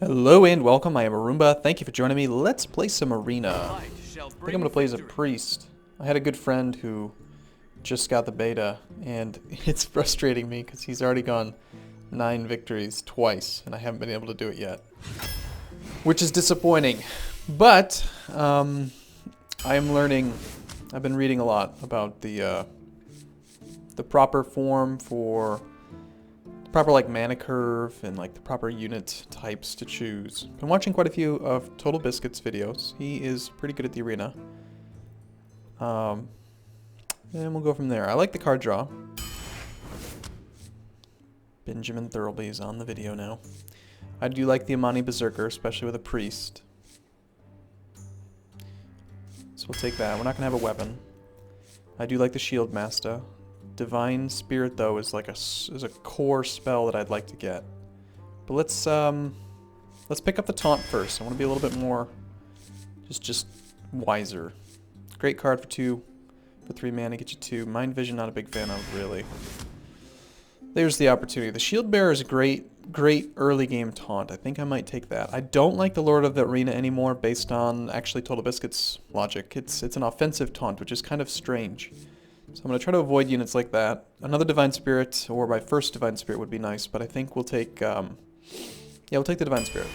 Hello and welcome, I am Arumba. Thank you for joining me. Let's play some Arena. I think I'm going to play as a priest. I had a good friend who just got the beta, and it's frustrating me because he's already gone 9 victories twice, and I haven't been able to do it yet. Which is disappointing. But, I am learning, I've been reading a lot about the proper form for proper like mana curve and like the proper unit types to choose. Been watching quite a few of Total Biscuit's videos. He is pretty good at the arena. And we'll go from there. I like the card draw. Benjamin Thurlby is on the video now. I do like the Amani Berserker, especially with a priest. So we'll take that. We're not gonna have a weapon. I do like the Shield Master. Divine Spirit, though, is like a core spell that I'd like to get. But let's pick up the taunt first. I want to be a little bit more just wiser. Great card for 3 mana, get you 2. Mind Vision, not a big fan of, really. There's the opportunity. The Shield Bearer is a great early game taunt. I think I might take that. I don't like the Lord of the Arena anymore based on actually Total Biscuit's logic. It's an offensive taunt, which is kind of strange. So I'm going to try to avoid units like that. Another Divine Spirit, or my first Divine Spirit would be nice, but I think we'll take, yeah, we'll take the Divine Spirit.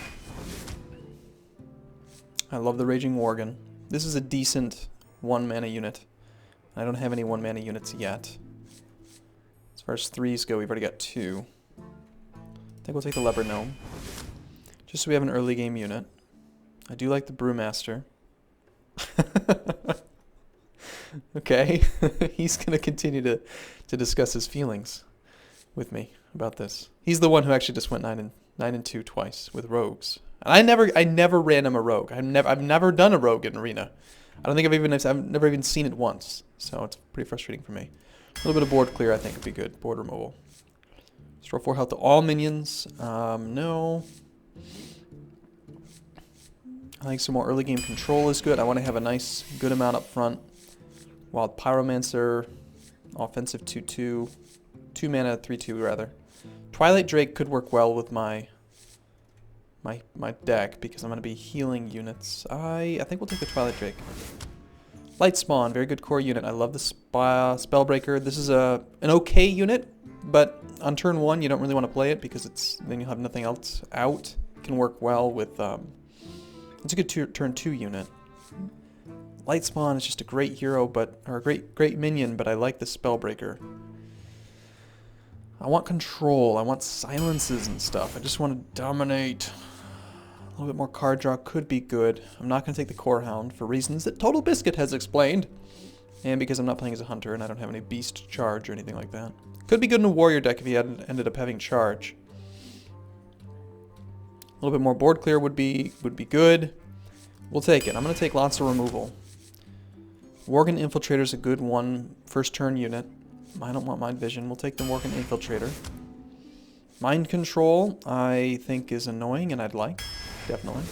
I love the Raging Worgen. This is a decent 1 mana unit. I don't have any 1 mana units yet. As far as 3s go, we've already got 2. I think we'll take the Leper Gnome, just so we have an early game unit. I do like the Brewmaster. Okay, he's going to continue to discuss his feelings with me about this. He's the one who actually just went 9 and 2 twice with rogues. And I never ran him a rogue. I've never done a rogue in Arena. I don't think I've never even seen it once. So it's pretty frustrating for me. A little bit of board clear I think would be good. Board removal. Restore 4 health to all minions. No. I think some more early game control is good. I want to have a nice good amount up front. Wild Pyromancer, offensive 2/2, 2 mana 3/2 rather. Twilight Drake could work well with my deck because I'm going to be healing units. I think we'll take the Twilight Drake. Light Spawn, very good core unit. I love the Spellbreaker. This is an okay unit, but on turn 1 you don't really want to play it because then you'll have nothing else out. It can work well with it's a good turn 2 unit. Light Spawn is just a great hero, or a great minion, but I like the Spellbreaker. I want control. I want silences and stuff. I just want to dominate. A little bit more card draw could be good. I'm not going to take the Core Hound for reasons that Total Biscuit has explained. And because I'm not playing as a hunter and I don't have any beast charge or anything like that. Could be good in a warrior deck if he ended up having charge. A little bit more board clear would be good. We'll take it. I'm going to take lots of removal. Worgen Infiltrator is a good first turn unit. I don't want Mind Vision. We'll take the Worgen Infiltrator. Mind Control, I think, is annoying and I'd like. Definitely.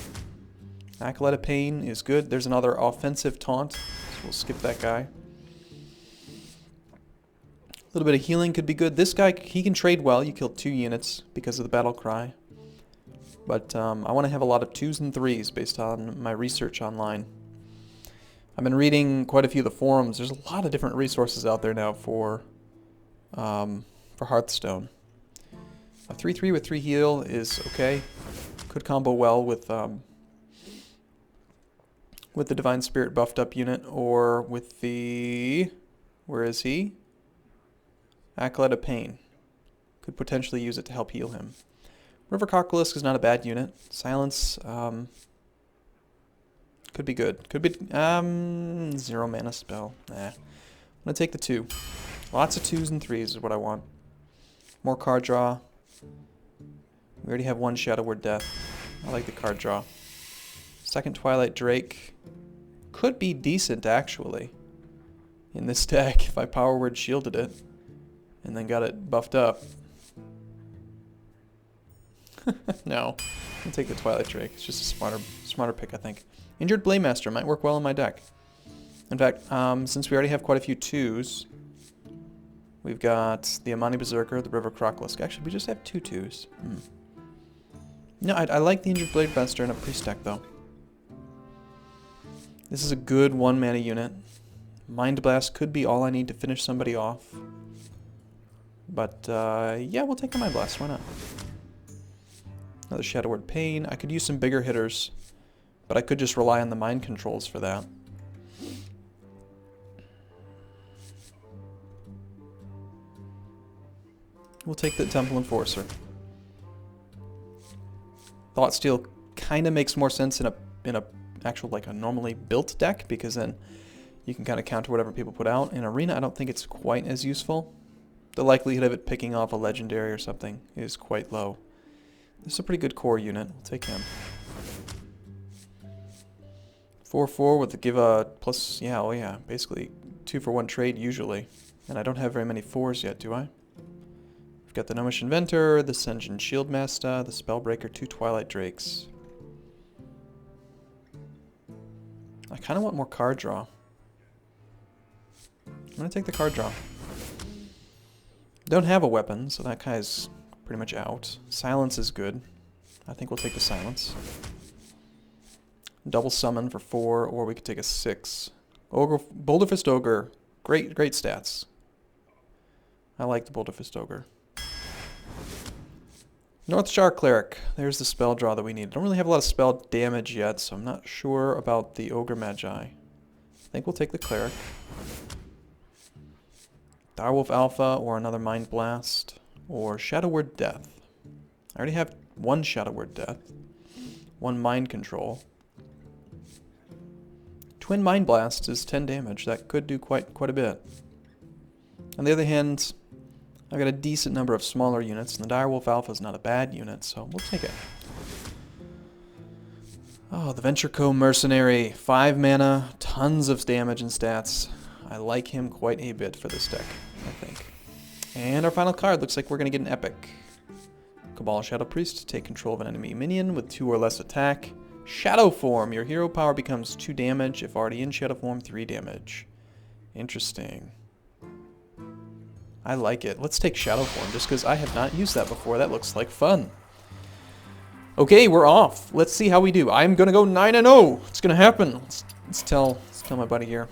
Acolyte of Pain is good. There's another offensive taunt, so we'll skip that guy. A little bit of healing could be good. This guy, he can trade well. You kill 2 units because of the Battle Cry. But I want to have a lot of 2s and 3s based on my research online. I've been reading quite a few of the forums. There's a lot of different resources out there now for Hearthstone. A 3/3 with 3 heal is okay. Could combo well with the Divine Spirit buffed up unit or with the, where is he? Acolyte of Pain. Could potentially use it to help heal him. River Cockalisk is not a bad unit. Silence, could be good. Could be 0 mana spell. Nah. I'm gonna take the 2. Lots of 2s and 3s is what I want. More card draw. We already have 1 Shadow Word Death. I like the card draw. Second Twilight Drake could be decent actually in this deck if I Power Word shielded it and then got it buffed up. No, I'll take the Twilight Drake. It's just a smarter pick, I think. Injured Blademaster might work well in my deck. In fact, since we already have quite a few 2s, we've got the Amani Berserker, the River Crocolisk. Actually, we just have 2 2s. No, I like the Injured Blade Buster in a priest deck, though. This is a good 1-mana unit. Mind Blast could be all I need to finish somebody off. But, yeah, we'll take the Mind Blast. Why not? Another Shadow Word Pain. I could use some bigger hitters, but I could just rely on the mind controls for that. We'll take the Temple Enforcer. Thought Steal kind of makes more sense in a actual, like, a normally built deck, because then you can kind of counter whatever people put out. In Arena, I don't think it's quite as useful. The likelihood of it picking off a legendary or something is quite low. This is a pretty good core unit. We'll take him. 4/4 with the give a plus, yeah, oh yeah, basically 2-for-1 trade usually. And I don't have very many 4s yet, do I? We've got the Gnomish Inventor, the Sen'jin Shieldmaster, the Spellbreaker, 2 Twilight Drakes. I kind of want more card draw. I'm going to take the card draw. Don't have a weapon, so that guy's pretty much out. Silence is good. I think we'll take the Silence. Double Summon for 4, or we could take a 6. Ogre, Boulder Fist Ogre. Great stats. I like the Boulder Fist Ogre. Northshire Cleric. There's the spell draw that we need. I don't really have a lot of spell damage yet, so I'm not sure about the Ogre Magi. I think we'll take the Cleric. Direwolf Alpha, or another Mind Blast, or Shadow Word Death. I already have 1 Shadow Word Death, 1 Mind Control. Twin Mind Blast is 10 damage. That could do quite a bit. On the other hand, I've got a decent number of smaller units, and the Direwolf Alpha is not a bad unit, so we'll take it. Oh, the Venture Co. Mercenary. 5 mana, tons of damage and stats. I like him quite a bit for this deck, I think. And our final card looks like we're going to get an epic. Cabal Shadow Priest. Take control of an enemy minion with 2 or less attack. Shadow Form. Your hero power becomes 2 damage. If already in Shadow Form, 3 damage. Interesting. I like it. Let's take Shadow Form, just because I have not used that before. That looks like fun. Okay, we're off. Let's see how we do. I'm going to go 9-0. It's going to happen. Let's tell my buddy here.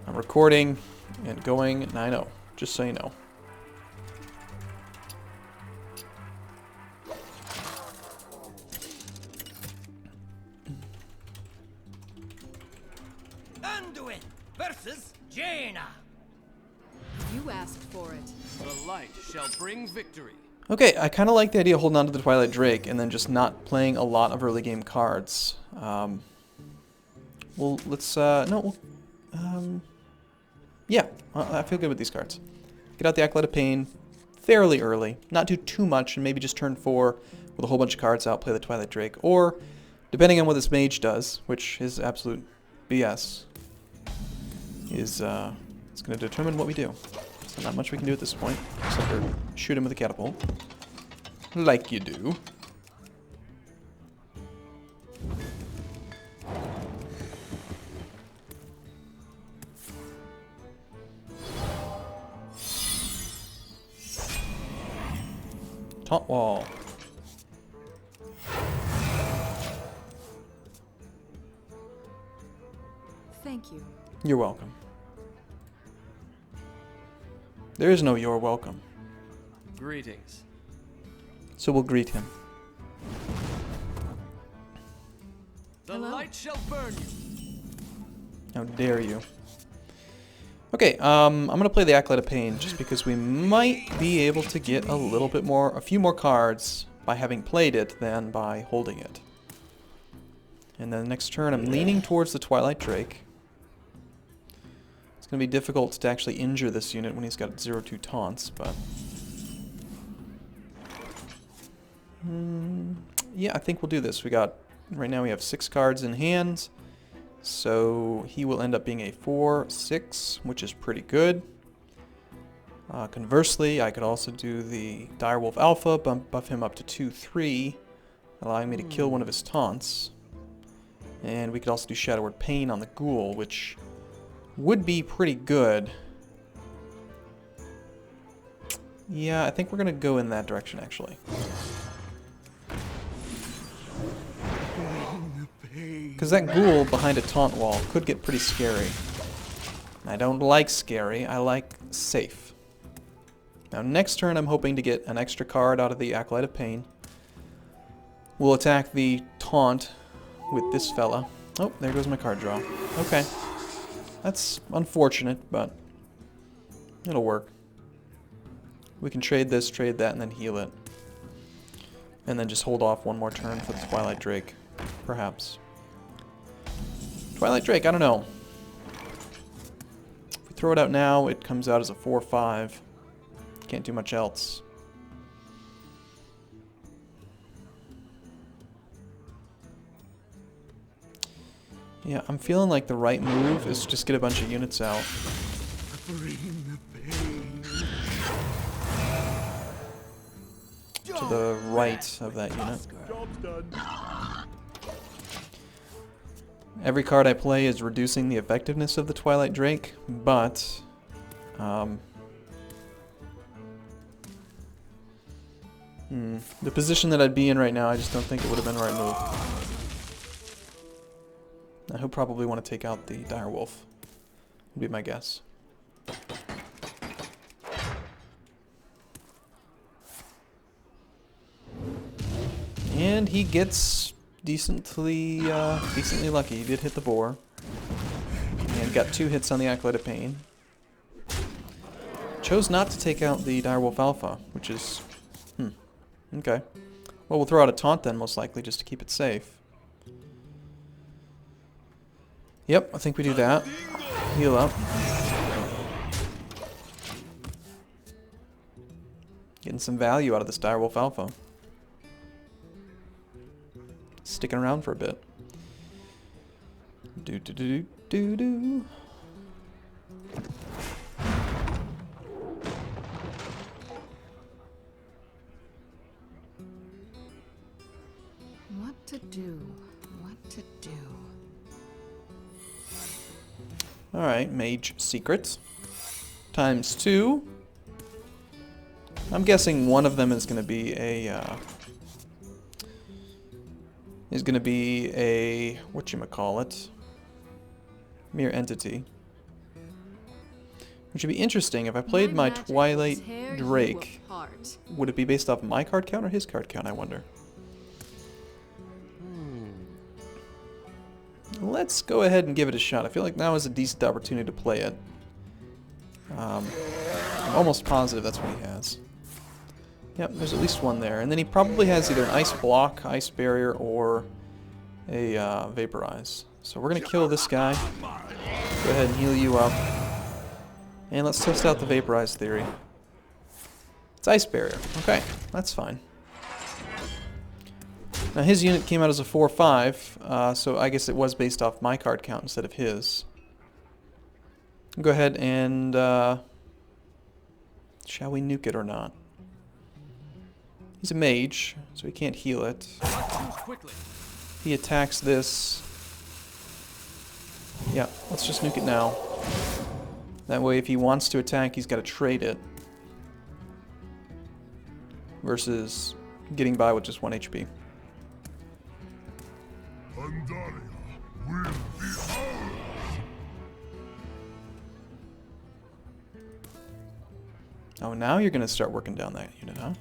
I'm recording and going 9-0, just so you know. Anduin versus Jaina. You asked for it. The light shall bring victory. Okay, I kind of like the idea of holding on to the Twilight Drake and then just not playing a lot of early game cards. Well, let's, yeah, I feel good with these cards. Get out the Acolyte of Pain fairly early. Not do too much, and maybe just turn 4 with a whole bunch of cards out, play the Twilight Drake. Or, depending on what this mage does, which is absolute BS, is it's going to determine what we do. So not much we can do at this point, except for shoot him with a catapult. Like you do. Taunt Wall. Thank you. You're welcome. There is no you're welcome. Greetings. So we'll greet him. The Hello. light shall burn you. How dare you. Okay, I'm gonna play the Acolyte of Pain just because we might be able to get a few more cards by having played it than by holding it. And then the next turn I'm leaning towards the Twilight Drake. It's gonna be difficult to actually injure this unit when he's got 0-2 taunts, but... yeah, I think we'll do this. Right now we have 6 cards in hand. So he will end up being a 4/6, which is pretty good. Conversely, I could also do the Direwolf Alpha, buff him up to 2/3, allowing me to kill one of his taunts. And we could also do Shadow Word Pain on the Ghoul, which would be pretty good. Yeah, I think we're going to go in that direction, actually. Because that ghoul behind a taunt wall could get pretty scary. I don't like scary, I like safe. Now next turn I'm hoping to get an extra card out of the Acolyte of Pain. We'll attack the taunt with this fella. Oh, there goes my card draw. Okay. That's unfortunate, but it'll work. We can trade this, trade that, and then heal it. And then just hold off one more turn for the Twilight Drake, perhaps. Twilight Drake, I don't know. If we throw it out now, it comes out as a 4/5. Can't do much else. Yeah, I'm feeling like the right move is just get a bunch of units out. To the right of that unit. Every card I play is reducing the effectiveness of the Twilight Drake, but the position that I'd be in right now, I just don't think it would have been the right move. Now, he'll probably want to take out the Direwolf, would be my guess. And he gets decently lucky. He did hit the boar. And got 2 hits on the Acolyte of Pain. Chose not to take out the Direwolf Alpha, which is... okay. Well, we'll throw out a taunt then, most likely, just to keep it safe. Yep, I think we do that. Heal up. Getting some value out of this Direwolf Alpha. Sticking around for a bit. Do do do do do. What to do? What to do? Alright, Mage Secret. Times 2. I'm guessing one of them is going to be a, whatchamacallit, mere entity. Which would be interesting. If I played my Twilight Drake, would it be based off my card count or his card count, I wonder? Let's go ahead and give it a shot. I feel like now is a decent opportunity to play it. I'm almost positive that's what he has. Yep, there's at least one there. And then he probably has either an Ice Block, Ice Barrier, or a Vaporize. So we're going to kill this guy. Go ahead and heal you up. And let's test out the Vaporize theory. It's Ice Barrier. Okay, that's fine. Now his unit came out as a 4/5, so I guess it was based off my card count instead of his. Go ahead and... shall we nuke it or not? He's a mage, so he can't heal it. He attacks this. Yeah, let's just nuke it now. That way if he wants to attack, he's got to trade it. Versus getting by with just 1 HP. Oh, now you're going to start working down that unit, huh?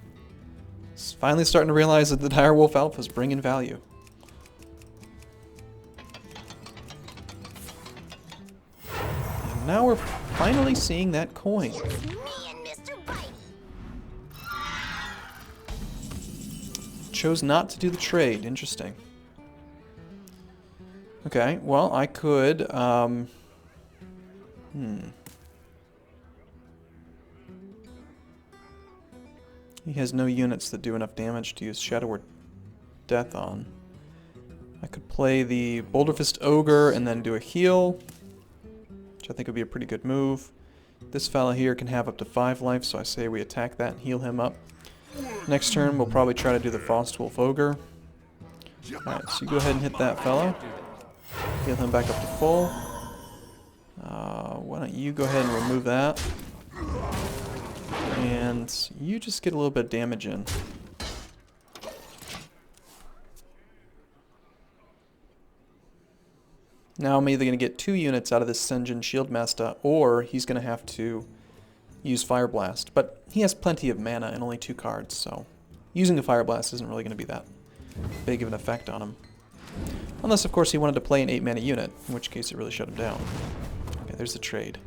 It's finally starting to realize that the Direwolf Alpha is bringing value. And now we're finally seeing that coin. Chose not to do the trade. Interesting. Okay, well, I could, He has no units that do enough damage to use Shadow or Death on. I could play the Boulder Fist Ogre and then do a heal, which I think would be a pretty good move. This fella here can have up to 5 life, so I say we attack that and heal him up. Next turn, we'll probably try to do the Frostwolf Ogre. Alright, so you go ahead and hit that fella. Heal him back up to full. Why don't you go ahead and remove that. And you just get a little bit of damage in. Now I'm either going to get 2 units out of this Senjin Shieldmaster, or he's going to have to use Fire Blast. But he has plenty of mana and only 2 cards, so using a Fire Blast isn't really going to be that big of an effect on him. Unless, of course, he wanted to play an 8 mana unit, in which case it really shut him down. Okay, there's the trade.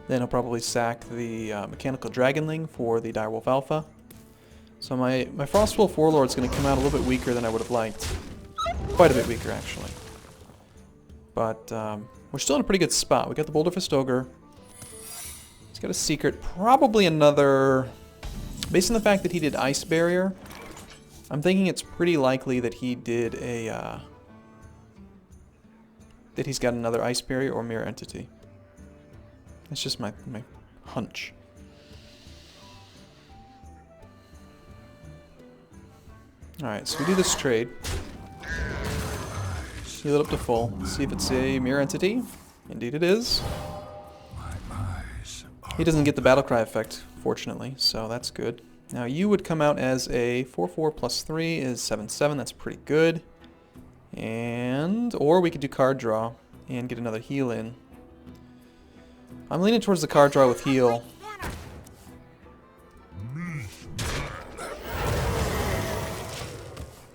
Then he'll probably sack the Mechanical Dragonling for the Direwolf Alpha. So my Frostwolf Warlord's going to come out a little bit weaker than I would have liked. Quite a bit weaker, actually. But we're still in a pretty good spot. We got the Boulder Fist Ogre. He's got a secret. Probably another... Based on the fact that he did Ice Barrier, I'm thinking it's pretty likely that he did a... that he's got another Ice Barrier or Mirror Entity. It's just my hunch. Alright, so we do this trade. Heal it up to full. See if it's a Mirror Entity. Indeed it is. He doesn't get the Battlecry effect, fortunately, so that's good. Now you would come out as a 4/4 plus 3 is 7/7. That's pretty good. And... or we could do card draw and get another heal in. I'm leaning towards the card draw with heal.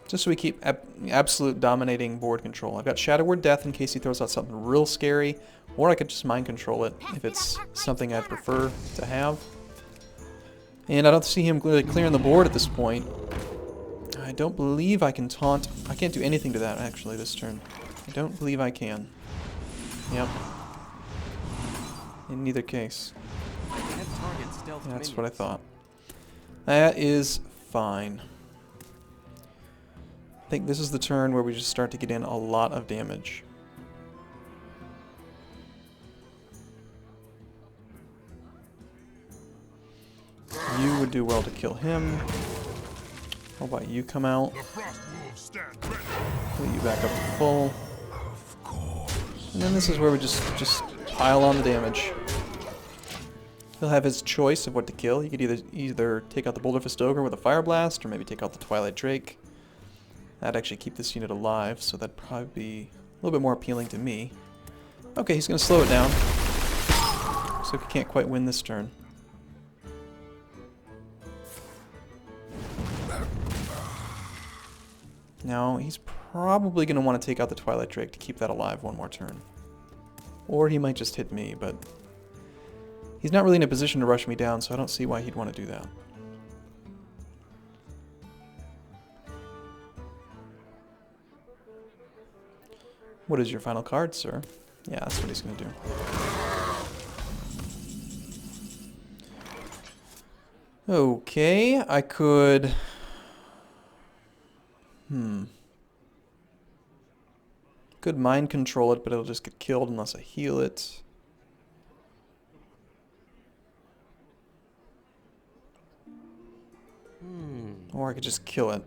Just so we keep absolute dominating board control. I've got Shadow Word Death in case he throws out something real scary, or I could just mind control it if it's something I'd prefer to have. And I don't see him really clearing the board at this point. I don't believe I can taunt. I can't do anything to that actually this turn. I don't believe I can. Yep. In neither case. That's what I thought. That is fine. I think this is the turn where we just start to get in a lot of damage. You would do well to kill him. How about you come out? Put you back up to full. And then this is where we just pile on the damage. He'll have his choice of what to kill. He could either take out the Boulder Fist Ogre with a Fire Blast, or maybe take out the Twilight Drake. That'd actually keep this unit alive, so that'd probably be a little bit more appealing to me. Okay, he's going to slow it down. So he can't quite win this turn. Now, he's probably going to want to take out the Twilight Drake to keep that alive one more turn. Or he might just hit me, but he's not really in a position to rush me down, so I don't see why he'd want to do that. What is your final card, sir? Yeah, that's what he's going to do. Okay, I could... Could mind control it, but it'll just get killed unless I heal it. Or I could just kill it.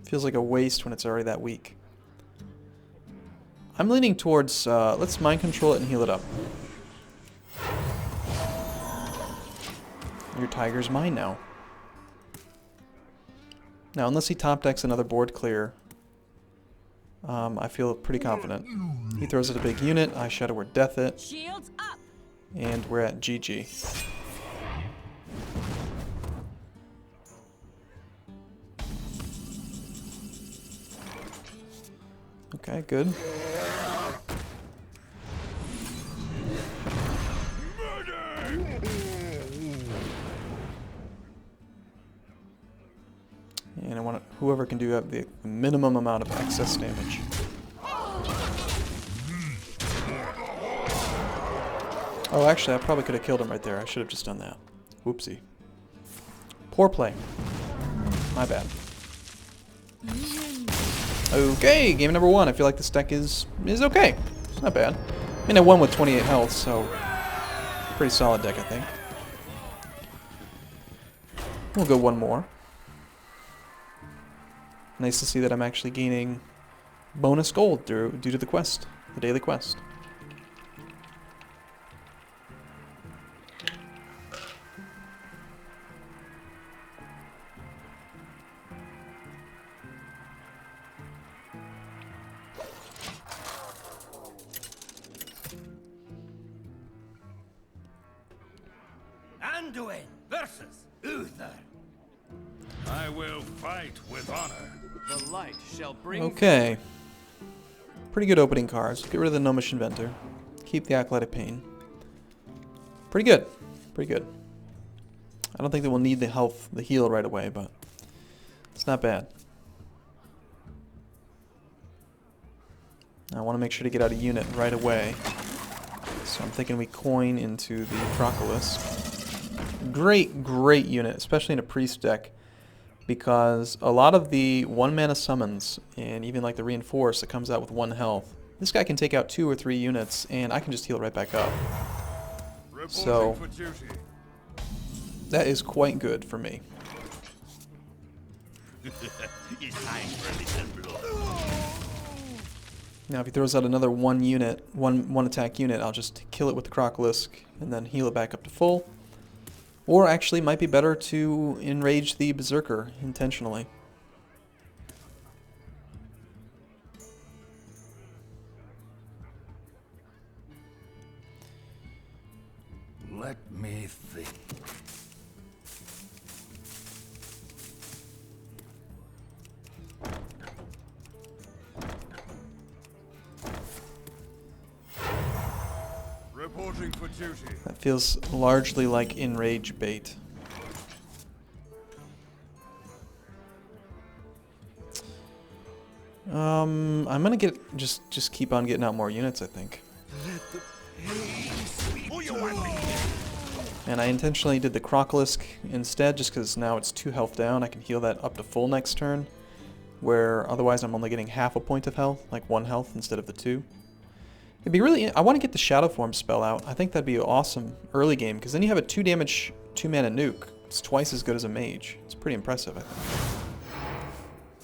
Feels like a waste when it's already that weak. I'm leaning towards, let's mind control it and heal it up. Your tiger's mine now. Now, unless he top decks another board clear, I feel pretty confident. He throws out a big unit, I Shadow Word Death it, Shields up. and we're at GG. Okay, good. And I want whoever can do the minimum amount of excess damage. Oh, actually, I probably could have killed him right there. I should have just done that. Whoopsie. Poor play. My bad. Okay, game number 1. I feel like this deck is okay. It's not bad. I mean, I won with 28 health, so pretty solid deck, I think. We'll go one more. Nice to see that I'm actually gaining bonus gold due to the quest, the daily quest. Anduin versus Uther. I will fight with honor. The light shall bring Okay. Pretty good opening cards. Get rid of the Gnomish Inventor. Keep the Athletic Pain. Pretty good. Pretty good. I don't think that we'll need the heal right away, but it's not bad. I want to make sure to get out a unit right away. So I'm thinking we coin into the Crocolisk. Great, great unit, especially in a priest deck, because a lot of the 1-mana summons, and even like the Reinforce that comes out with 1 health, this guy can take out 2 or 3 units, and I can just heal right back up. So that is quite good for me. Now if he throws out another 1 unit, one attack unit, I'll just kill it with the Crocolisk and then heal it back up to full. Or actually, might be better to enrage the Berserker intentionally. Let me think. Reporting for duty. That feels largely like enrage bait. I'm gonna just keep on getting out more units, I think. And I intentionally did the Crocolisk instead, just because now it's 2 health down. I can heal that up to full next turn, where otherwise I'm only getting half a point of health, like 1 health instead of the 2. It'd be really... I want to get the Shadow Form spell out. I think that'd be awesome early game, because then you have a 2 damage, 2-mana nuke. It's twice as good as a mage. It's pretty impressive, I think.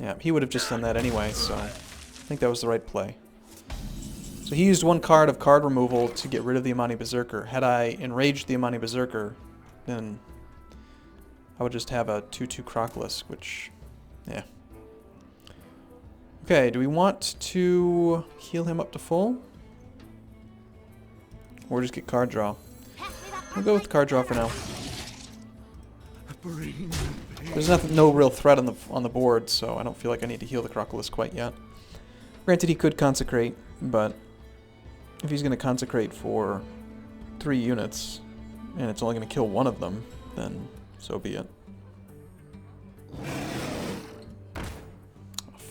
Yeah, he would have just done that anyway, so I think that was the right play. So he used 1 card of card removal to get rid of the Imani Berserker. Had I enraged the Imani Berserker, then I would just have a 2/2 Crocolisk, which... yeah. Okay, do we want to heal him up to full? Or just get card draw? We'll go with card draw for now. There's no real threat on the board, so I don't feel like I need to heal the Crocolisk quite yet. Granted, he could consecrate, but if he's going to consecrate for 3 units, and it's only going to kill 1 of them, then so be it.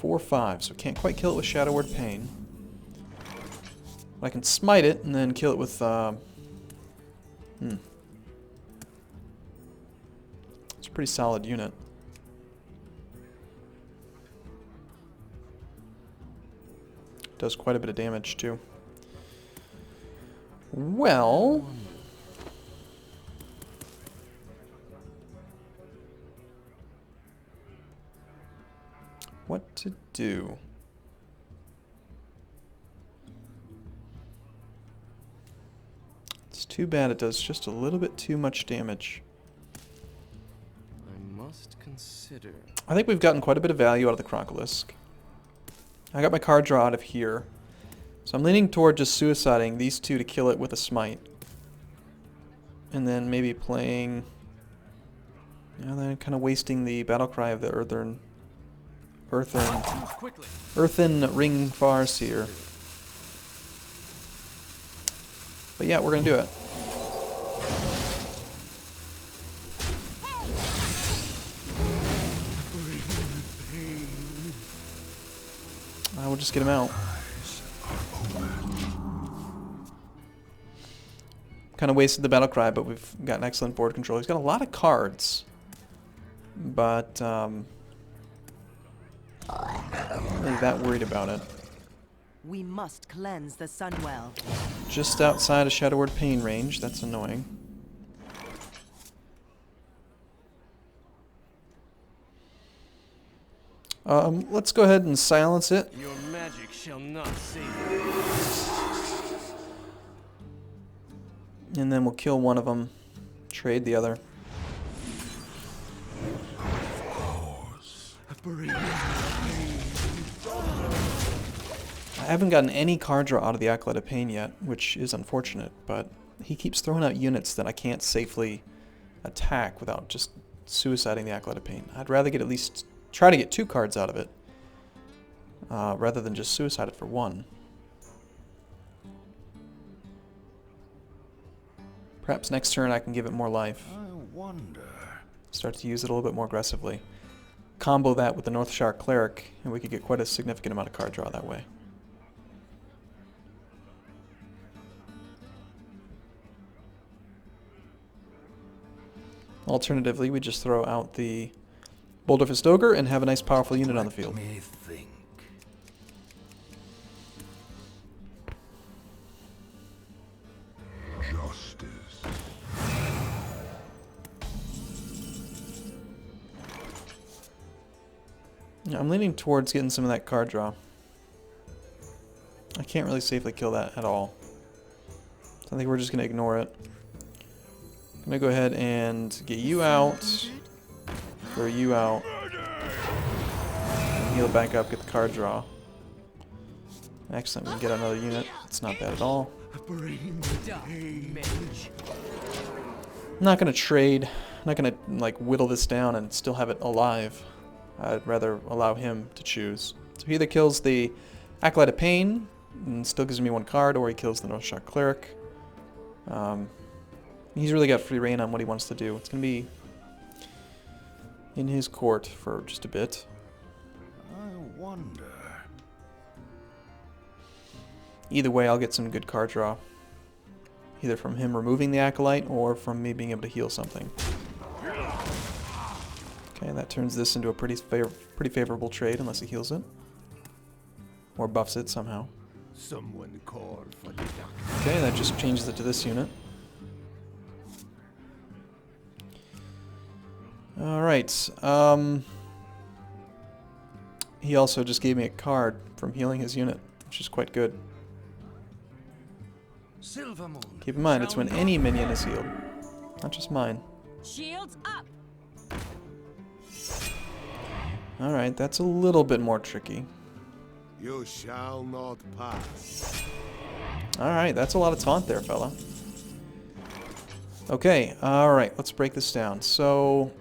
4/5, so can't quite kill it with Shadow Word Pain. I can smite it and then kill it with, It's a pretty solid unit. Does quite a bit of damage, too. Well... what to do? It's too bad it does just a little bit too much damage. I must consider. I think we've gotten quite a bit of value out of the Crocolisk. I got my card draw out of here. So I'm leaning toward just suiciding these 2 to kill it with a smite. And then maybe playing... yeah, then kind of wasting the Battlecry of the Earthen Ring Farseer. But yeah, we're gonna do it. I will just get him out. Kind of wasted the Battlecry, but we've got an excellent board control. He's got a lot of cards, but I'm not really that worried about it. We must cleanse the Sunwell. Just outside of Shadow Word Pain range. That's annoying. Let's go ahead and silence it. Your magic shall not save you. And then we'll kill one of them, trade the other. I haven't gotten any card draw out of the Acolyte of Pain yet, which is unfortunate, but he keeps throwing out units that I can't safely attack without just suiciding the Acolyte of Pain. I'd rather get at least try to get 2 cards out of it rather than just suicide it for 1. Perhaps next turn I can give it more life. I wonder. Start to use it a little bit more aggressively. Combo that with the Northshire Cleric, and we could get quite a significant amount of card draw that way. Alternatively, we just throw out the Boulder Fist Ogre and have a nice powerful unit on the field. Let me think. Justice. Yeah, I'm leaning towards getting some of that card draw. I can't really safely kill that at all. So I think we're just going to ignore it. I'm going to go ahead and get you out, throw you out, and heal back up, get the card draw. Excellent, we can get another unit. It's not bad at all. Die, mage. I'm not going to trade. I'm not going to like whittle this down and still have it alive. I'd rather allow him to choose. So he either kills the Acolyte of Pain and still gives me 1 card, or he kills the Northshire Cleric. He's really got free reign on what he wants to do. It's going to be in his court for just a bit. I wonder. Either way, I'll get some good card draw. Either from him removing the Acolyte or from me being able to heal something. Okay, that turns this into a pretty favorable trade unless he heals it. Or buffs it somehow. Someone call for the doctor. Okay, that just changes it to this unit. Alright, he also just gave me a card from healing his unit, which is quite good. Silver Moon. Keep in mind, it's when any minion is healed, not just mine. Shields up. Alright, that's a little bit more tricky. You shall not pass. Alright, that's a lot of taunt there, fella. Okay, alright, let's break this down. So,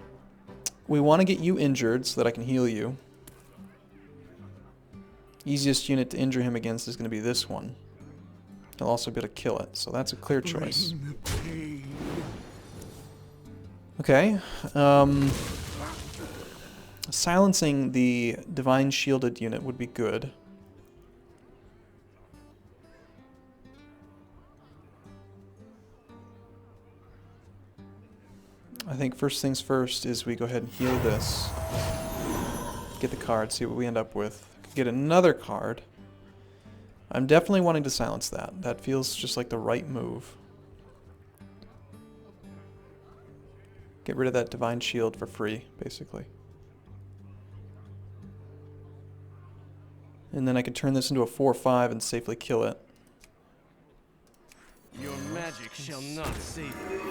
we want to get you injured so that I can heal you. Easiest unit to injure him against is going to be this one. He'll also be able to kill it, so that's a clear choice. Okay, silencing the Divine Shielded unit would be good. I think first things first is we go ahead and heal this. Get the card, see what we end up with. Get another card. I'm definitely wanting to silence that. That feels just like the right move. Get rid of that Divine Shield for free, basically. And then I could turn this into a 4/5 and safely kill it. Your magic shall not save you.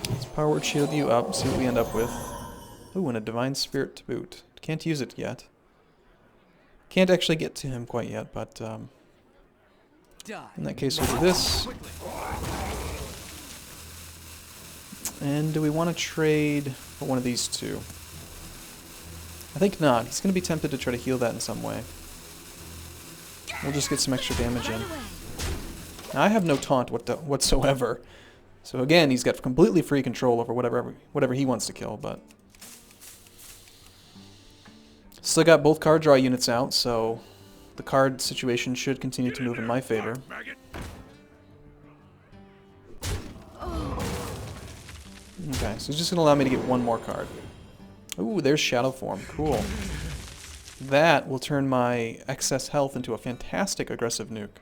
Let's Power Word Shield you up, see what we end up with. Ooh, and a Divine Spirit to boot. Can't use it yet. Can't actually get to him quite yet, but in that case we'll do this. And do we want to trade for one of these two? I think not. He's going to be tempted to try to heal that in some way. We'll just get some extra damage in. Now, I have no taunt whatsoever. So again, he's got completely free control over whatever he wants to kill, but... Still got both card draw units out, so the card situation should continue to move in my favor. Okay, so it's just going to allow me to get one more card. Ooh, there's Shadow Form. Cool. That will turn my excess health into a fantastic aggressive nuke.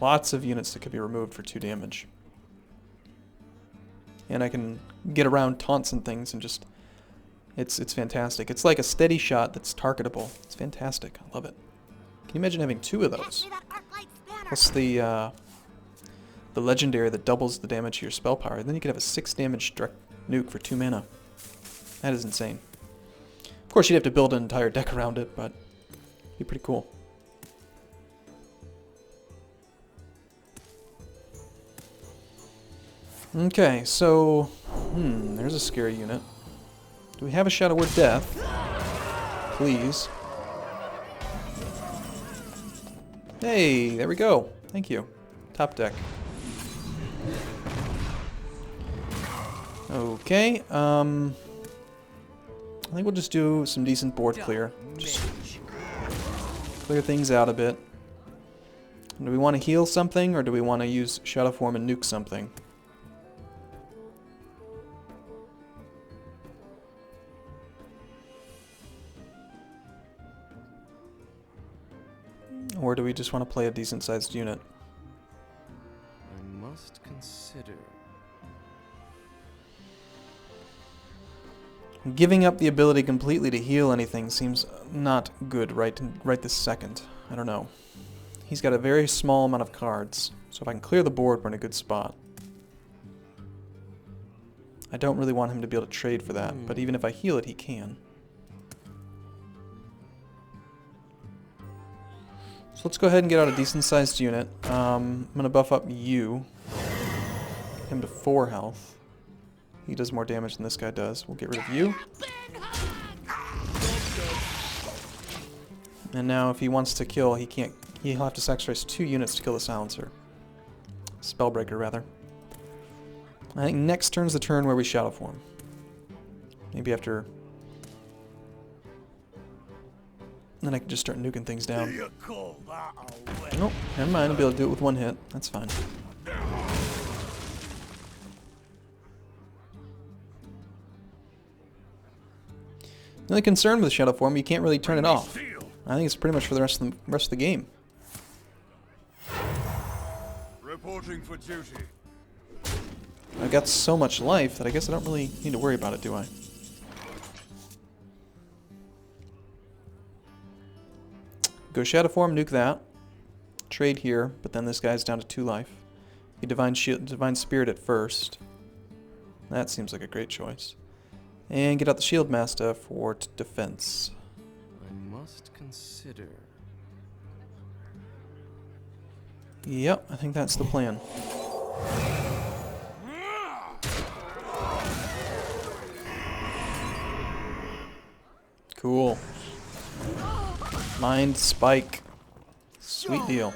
Lots of units that could be removed for 2 damage. And I can get around taunts and things and just... It's fantastic. It's like a steady shot that's targetable. It's fantastic. I love it. Can you imagine having 2 of those? Plus the legendary that doubles the damage to your spell power. Then you could have a 6 damage direct nuke for 2 mana. That is insane. Of course, you'd have to build an entire deck around it, but it'd be pretty cool. Okay, so... there's a scary unit. Do we have a Shadow Word Death? Please. Hey, there we go. Thank you. Top deck. Okay, I think we'll just do some decent board clear. Just clear things out a bit. Do we want to heal something, or do we want to use Shadow Form and nuke something? Or do we just want to play a decent-sized unit? I must consider. Giving up the ability completely to heal anything seems not good right this second. I don't know. He's got a very small amount of cards, so if I can clear the board, we're in a good spot. I don't really want him to be able to trade for that, but even if I heal it, he can. So let's go ahead and get out a decent-sized unit. I'm going to buff up you. Get him to 4 health. He does more damage than this guy does. We'll get rid of you. And now if he wants to kill, he can't. He'll have to sacrifice 2 units to kill the silencer. Spellbreaker, rather. I think next turn's the turn where we Shadow Form. Maybe after... Then I can just start nuking things down. Nope, never mind. I'll be able to do it with 1 hit. That's fine. The only concern with Shadow Form, you can't really turn it off. I think it's pretty much for the rest of the game. Reporting for duty. I've got so much life that I guess I don't really need to worry about it, do I? Go Shadow Form, nuke that. Trade here, but then this guy's down to 2 life. You Divine Spirit at first. That seems like a great choice. And get out the Shield Master for defense. I must consider. Yep, I think that's the plan. Cool. Mind Spike. Sweet deal.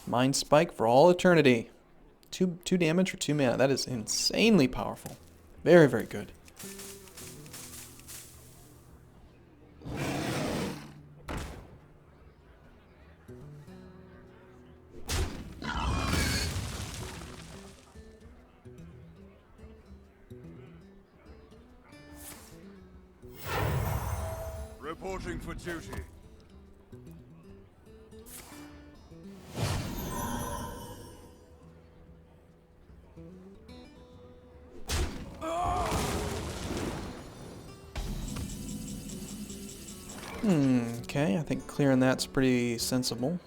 Mind Spike for all eternity. 2 damage for 2 mana. That is insanely powerful. Very, very good. Reporting for duty. Okay, I think clearing that's pretty sensible.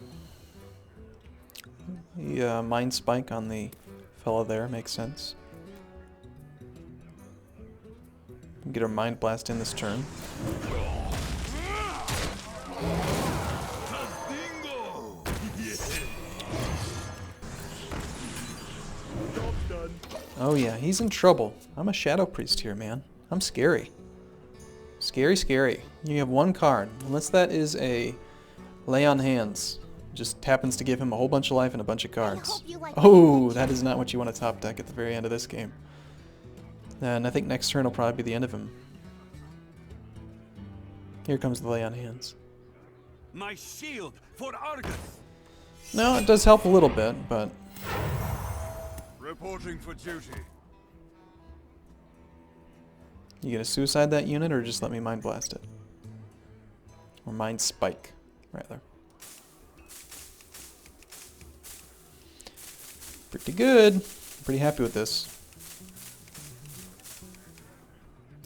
The Mind Spike on the fellow there makes sense. Get our Mind Blast in this turn. Oh yeah, he's in trouble. I'm a Shadow Priest here, man. I'm scary. Scary, scary. You have 1 card. Unless that is a Lay on Hands. Just happens to give him a whole bunch of life and a bunch of cards. Oh, that is not what you want to top deck at the very end of this game. And I think next turn will probably be the end of him. Here comes the Lay on Hands. My shield for Argus. No, it does help a little bit, but... Reporting for duty. You gonna suicide that unit, or just let me Mind Blast it? Or Mind Spike, rather. Pretty good. Pretty happy with this.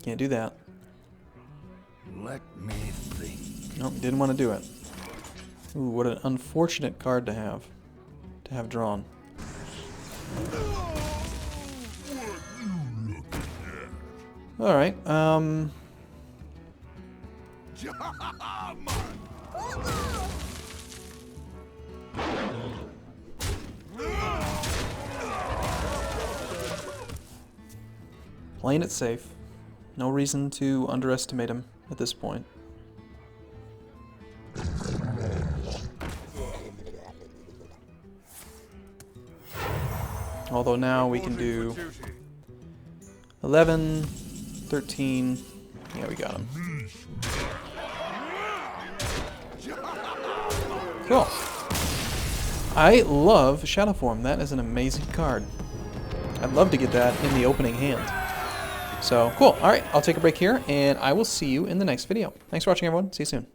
Can't do that. Let me think. Nope, didn't want to do it. Ooh, what an unfortunate card to have drawn. Alright, Playing it safe. No reason to underestimate him at this point. Although now we can do 11, 13. Yeah, we got him. Cool. I love Shadow Form. That is an amazing card. I'd love to get that in the opening hand. So, cool. Alright, I'll take a break here, and I will see you in the next video. Thanks for watching, everyone. See you soon.